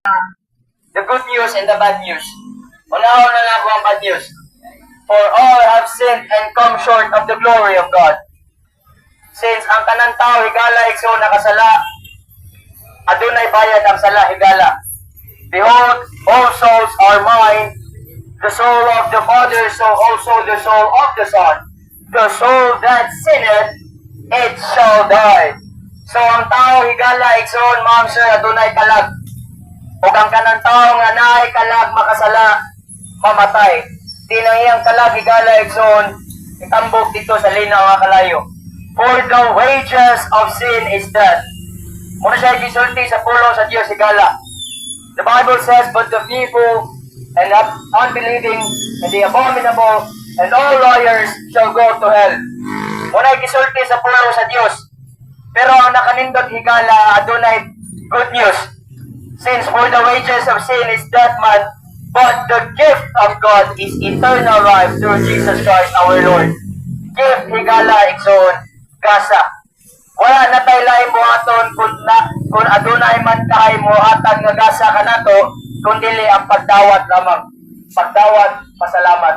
the good news and the bad news. Unahon na lang ang bad news. For all have sinned and come short of the glory of God. Since ang tanang tao higala igsoon nakasala, adunay bayad ang sala higala. Behold, all souls are mine, the soul of the Father, so also the soul of the Son. The soul that sinneth, it shall die. So ang tao higala igsoon, ma'am sir, adunay kalag. O ang kanang tao nga naay kalag makasala, mamatay. Di na iyang kalag higala igsoon, itambok dito sa linaw nga kalayo. For the wages of sin is death. Muna siya gisulti sa pulong sa Diyos higala. The Bible says, but the people and the unbelieving and the abominable and all liars shall go to hell. Muna gisulti sa pulong sa Diyos. Pero ang nakanindot higala, adunay good news. Since for the wages of sin is death man, but the gift of God is eternal life through Jesus Christ our Lord. Gift higala igsoon, gasa. Wala na tayo lain mo aton kung adunay man kahay mo atag nga gasa kanato, kundi ang pagdawat lamang. Pagdawat, pasalamat.